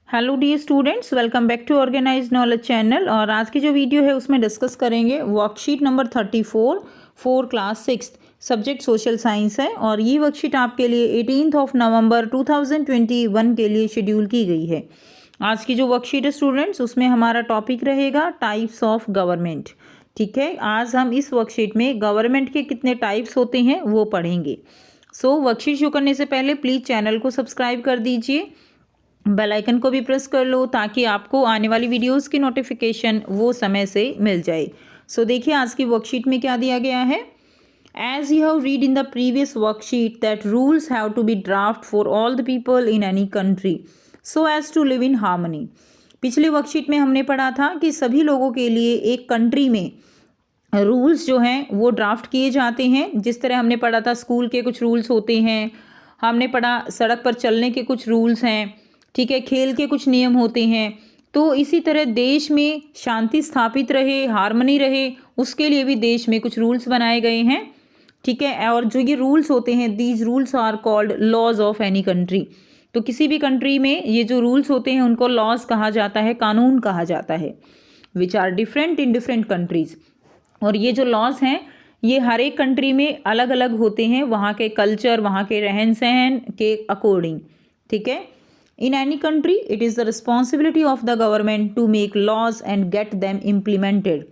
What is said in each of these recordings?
Hello dear students, welcome back to organized knowledge channel. और आज की जो वीडियो है उसमें डिस्कस करेंगे worksheet number 34 for class 6 subject social science है। और ये वर्कशीट आपके लिए 18 नवंबर 2021 के लिए शेड्यूल की गई है। आज की जो वर्कशीट है स्टूडेंट्स, उसमें हमारा टॉपिक रहेगा टाइप्स ऑफ गवर्नमेंट। ठीक है, आज हम इस वर्कशीट में गवर्नमेंट के कितने टाइप्स होते हैं वो पढ़ेंगे। सो वर्कशीट शुरू करने से पहले प्लीज़ चैनल को सब्सक्राइब कर दीजिए, बेल आइकन को भी प्रेस कर लो ताकि आपको आने वाली वीडियोस की नोटिफिकेशन वो समय से मिल जाए। सो देखिए आज की वर्कशीट में क्या दिया गया है। As you have read in the previous worksheet that rules have to be draft for all the people in any country so as to live in harmony. पिछले वर्कशीट में हमने पढ़ा था कि सभी लोगों के लिए एक कंट्री में रूल्स जो हैं वो ड्राफ्ट किए जाते हैं। जिस तरह हमने पढ़ा था स्कूल के कुछ रूल्स होते हैं, हमने पढ़ा सड़क पर चलने के कुछ रूल्स हैं, ठीक है, खेल के कुछ नियम होते हैं। तो इसी तरह देश में शांति स्थापित रहे, हार्मनी रहे, उसके लिए भी देश में कुछ रूल्स बनाए गए हैं। ठीक है, और जो ये रूल्स होते हैं, these rules are called laws of any country. तो किसी भी कंट्री में ये जो रूल्स होते हैं उनको लॉज कहा जाता है, कानून कहा जाता है, which are different in different countries. और ये जो लॉज हैं ये हर एक कंट्री में अलग अलग होते हैं, वहाँ के कल्चर, वहाँ के रहन सहन के अकॉर्डिंग। ठीक है, in any country it is the responsibility of the government to make laws and get them implemented।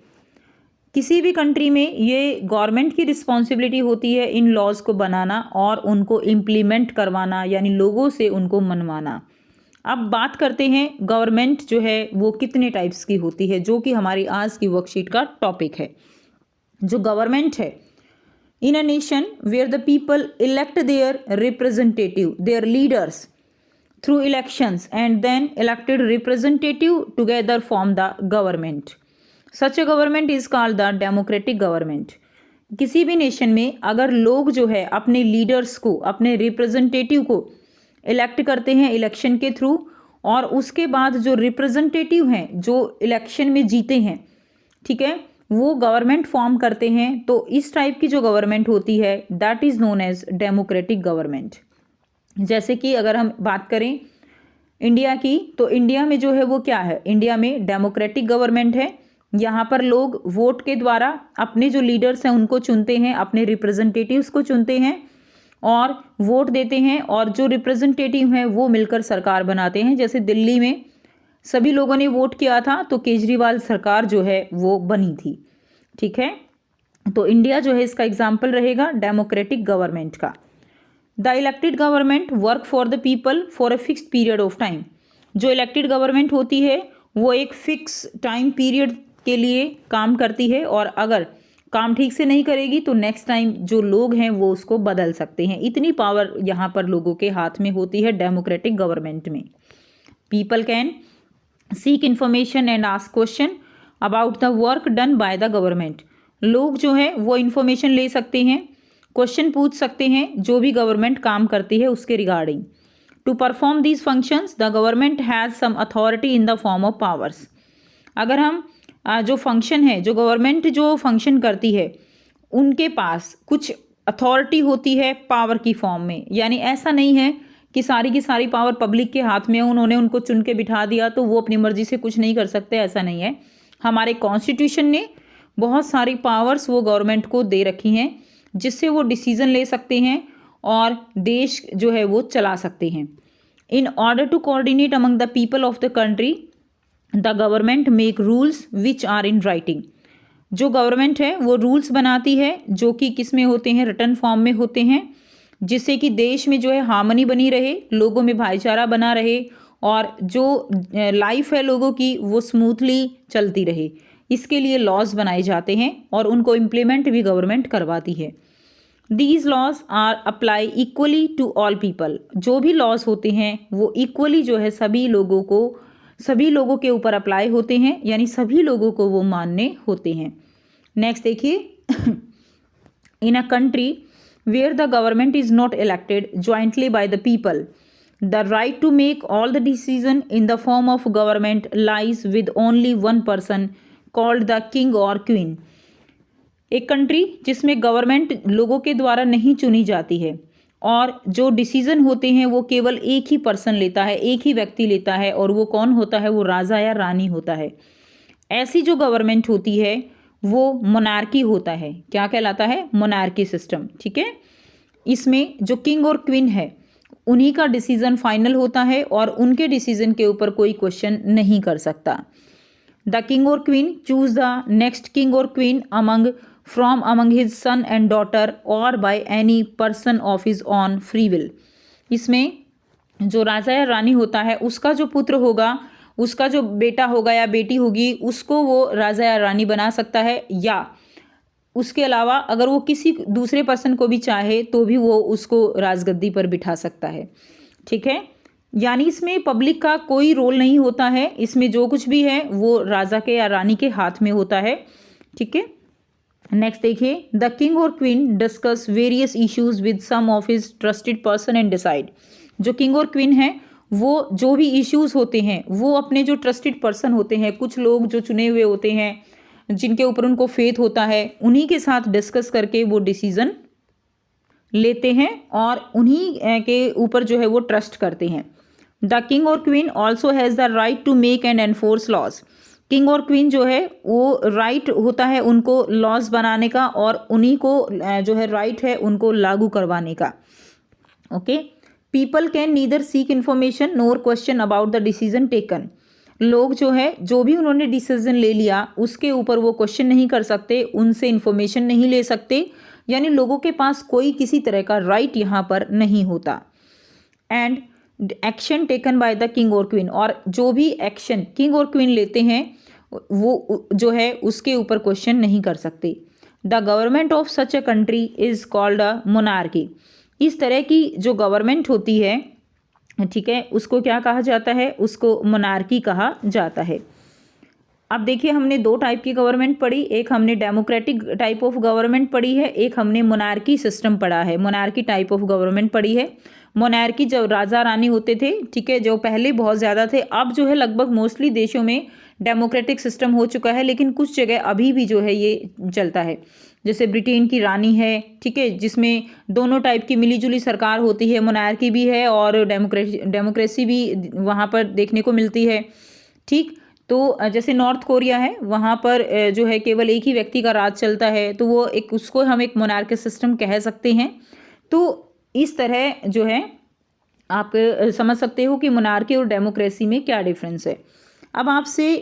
किसी भी कंट्री में ये गवर्नमेंट की रिस्पॉन्सिबिलिटी होती है इन लॉज को बनाना और उनको इम्प्लीमेंट करवाना, यानी लोगों से उनको मनवाना। अब बात करते हैं गवर्नमेंट जो है वो कितने टाइप्स की होती है, जो कि हमारी आज की वर्कशीट का टॉपिक है। जो गवर्नमेंट है in a nation where the people elect their representative, their leaders through elections and then elected representative together form the government। such a government is called the democratic government। किसी भी nation में अगर लोग जो है अपने leaders को, अपने रिप्रेजेंटेटिव को इलेक्ट करते हैं इलेक्शन के थ्रू, और उसके बाद जो रिप्रेजेंटेटिव हैं जो इलेक्शन में जीते हैं, ठीक है, वो गवर्नमेंट फॉर्म करते हैं, तो इस टाइप की जो गवर्नमेंट होती है that is known as democratic government. जैसे कि अगर हम बात करें इंडिया की, तो इंडिया में जो है वो क्या है, इंडिया में डेमोक्रेटिक गवर्नमेंट है। यहाँ पर लोग वोट के द्वारा अपने जो लीडर्स हैं उनको चुनते हैं, अपने रिप्रेजेंटेटिव्स को चुनते हैं और वोट देते हैं, और जो रिप्रेजेंटेटिव हैं वो मिलकर सरकार बनाते हैं। जैसे दिल्ली में सभी लोगों ने वोट किया था तो केजरीवाल सरकार जो है वो बनी थी। ठीक है, तो इंडिया जो है इसका एग्जाम्पल रहेगा डेमोक्रेटिक गवर्नमेंट का। The elected government work for the people for a fixed period of time. जो इलेक्टेड गवर्नमेंट होती है वो एक फिक्स टाइम पीरियड के लिए काम करती है, और अगर काम ठीक से नहीं करेगी तो नेक्स्ट टाइम जो लोग हैं वो उसको बदल सकते हैं। इतनी पावर यहाँ पर लोगों के हाथ में होती है डेमोक्रेटिक गवर्नमेंट में। People can seek information and ask question about the work done by the government. लोग जो है वो इन्फॉर्मेशन ले सकते हैं, क्वेश्चन पूछ सकते हैं जो भी गवर्नमेंट काम करती है उसके रिगार्डिंग। To perform these functions the government has some authority in the form of powers. अगर हम जो फंक्शन है, जो गवर्नमेंट जो फंक्शन करती है, उनके पास कुछ अथॉरिटी होती है पावर की फॉर्म में। यानी ऐसा नहीं है कि सारी की सारी पावर पब्लिक के हाथ में है, उन्होंने उनको चुन के बिठा दिया तो वो अपनी मर्जी से कुछ नहीं कर सकते, ऐसा नहीं है। हमारे कॉन्स्टिट्यूशन ने बहुत सारी पावर्स वो गवर्नमेंट को दे रखी हैं जिससे वो डिसीजन ले सकते हैं और देश जो है वो चला सकते हैं। In order to coordinate among the people of the country the government make rules which are in writing. जो गवर्नमेंट है वो रूल्स बनाती है जो कि किस में होते हैं, रिटन फॉर्म में होते हैं, जिससे कि देश में जो है हार्मनी बनी रहे, लोगों में भाईचारा बना रहे और जो लाइफ है लोगों की वो स्मूथली चलती रहे। इसके लिए लॉज बनाए जाते हैं और उनको इम्प्लीमेंट भी गवर्नमेंट करवाती है। These laws are apply equally to all people. जो भी लॉज होते हैं वो इक्वली जो है सभी लोगों के ऊपर अप्लाई होते हैं, यानी सभी लोगों को वो मानने होते हैं। नेक्स्ट देखिए, in a country where the government is not elected jointly by the people the right to make all the decision in the form of government lies with only one person called the king और queen. एक country जिसमें government लोगों के द्वारा नहीं चुनी जाती है और जो डिसीजन होते हैं वो केवल एक ही पर्सन लेता है, एक ही व्यक्ति लेता है, और वो कौन होता है? वो राजा या रानी होता है। ऐसी जो गवर्नमेंट होती है वो मोनार्की होता है। क्या कहलाता है? Monarchy system. ठीक है, इसमें जो किंग और क्वीन है उन्हीं का डिसीजन फाइनल होता है और उनके डिसीजन के ऊपर कोई क्वेश्चन नहीं कर सकता। द किंग और queen choose the next king और queen among his son and daughter or by any person of his own free will। इसमें जो राजा या रानी होता है उसका जो पुत्र होगा, उसका जो बेटा होगा या बेटी होगी, उसको वो राजा या रानी बना सकता है, या उसके अलावा अगर वो किसी दूसरे पर्सन को भी चाहे तो भी वो उसको राजगद्दी पर बिठा सकता है। ठीक है, यानी इसमें पब्लिक का कोई रोल नहीं होता है, इसमें जो कुछ भी है वो राजा के या रानी के हाथ में होता है। ठीक है, नेक्स्ट देखिए, द किंग और queen discuss various issues with some of his trusted person and decide. जो किंग और क्वीन है वो जो भी इश्यूज होते हैं वो अपने जो ट्रस्टेड पर्सन होते हैं, कुछ लोग जो चुने हुए होते हैं जिनके ऊपर उनको फेथ होता है, उन्हीं के साथ डिस्कस करके वो डिसीजन लेते हैं और उन्हीं के ऊपर जो है वो ट्रस्ट करते हैं। द किंग और queen also has the right to make and enforce laws. King और क्वीन जो है वो राइट होता है उनको लॉज बनाने का और उन्हीं को जो है राइट है उनको लागू करवाने का। Okay, people can neither seek information NOR question about the decision taken. लोग जो है जो भी उन्होंने डिसीजन ले लिया उसके ऊपर वो क्वेश्चन नहीं कर सकते, उनसे इन्फॉर्मेशन नहीं ले सकते, यानी लोगों के पास कोई किसी तरह का राइट यहाँ पर नहीं होता। And action taken by the king और क्वीन, और जो भी एक्शन किंग और क्वीन लेते हैं वो जो है उसके ऊपर क्वेश्चन नहीं कर सकते। The government of such a country is called a monarchy. इस तरह की जो गवर्नमेंट होती है, ठीक है, उसको क्या कहा जाता है? उसको मोनार्की कहा जाता है। अब देखिए, हमने दो टाइप की गवर्नमेंट पढ़ी, एक हमने डेमोक्रेटिक टाइप ऑफ गवर्नमेंट पढ़ी है, एक हमने मोनार्की सिस्टम पढ़ा है, मोनार्की टाइप ऑफ गवर्नमेंट पढ़ी है। मोनार्की जो राजा रानी होते थे, ठीक है, जो पहले बहुत ज़्यादा थे, अब जो है लगभग मोस्टली देशों में डेमोक्रेटिक सिस्टम हो चुका है, लेकिन कुछ जगह अभी भी जो है ये चलता है। जैसे ब्रिटेन की रानी है, ठीक है, जिसमें दोनों टाइप की मिलीजुली सरकार होती है, मोनार्की भी है और डेमोक्रेसी भी वहाँ पर देखने को मिलती है। ठीक, तो जैसे नॉर्थ कोरिया है, वहाँ पर जो है केवल एक ही व्यक्ति का राज चलता है, तो वो एक उसको हम एक मोनार्की सिस्टम कह सकते हैं। तो इस तरह जो है आप समझ सकते हो कि मोनार्की और डेमोक्रेसी में क्या डिफरेंस है। अब आपसे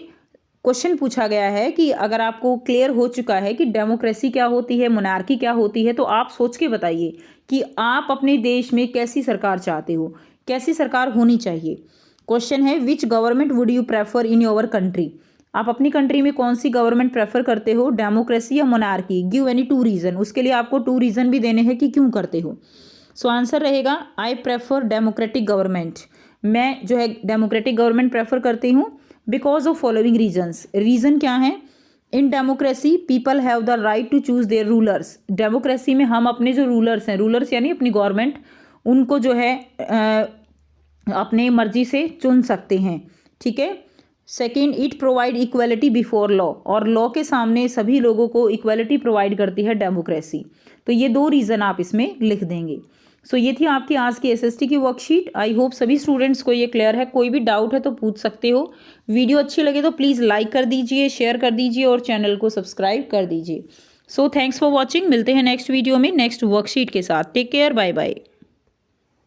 क्वेश्चन पूछा गया है कि अगर आपको क्लियर हो चुका है कि डेमोक्रेसी क्या होती है, मोनार्की क्या होती है, तो आप सोच के बताइए कि आप अपने देश में कैसी सरकार चाहते हो, कैसी सरकार होनी चाहिए। क्वेश्चन है, which government would you prefer in your country. आप अपनी कंट्री में कौन सी गवर्नमेंट प्रेफर करते हो, डेमोक्रेसी या मोनार्की? Give any 2 reason. उसके लिए आपको 2 रीज़न भी देने हैं कि क्यों करते हो। सो आंसर रहेगा, आई प्रेफर डेमोक्रेटिक गवर्नमेंट। मैं जो है डेमोक्रेटिक गवर्नमेंट प्रेफर करती हूँ because of following reasons. Reason क्या है? In democracy people have the right to choose their rulers. Democracy में हम अपने जो रूलर्स हैं, रूलर्स यानी अपनी गवर्नमेंट, उनको जो है अपने मर्जी से चुन सकते हैं। ठीक है, second, it provide equality before law, और लॉ के सामने सभी लोगों को इक्वलिटी प्रोवाइड करती है डेमोक्रेसी। तो ये 2 रीज़न आप इसमें लिख देंगे। सो ये थी आपकी आज की एसएसटी की वर्कशीट। आई होप सभी स्टूडेंट्स को ये क्लियर है। कोई भी डाउट है तो पूछ सकते हो। वीडियो अच्छी लगे तो प्लीज़ लाइक कर दीजिए, शेयर कर दीजिए और चैनल को सब्सक्राइब कर दीजिए। So thanks for watching. मिलते हैं नेक्स्ट वीडियो में नेक्स्ट वर्कशीट के साथ। Take care, bye bye.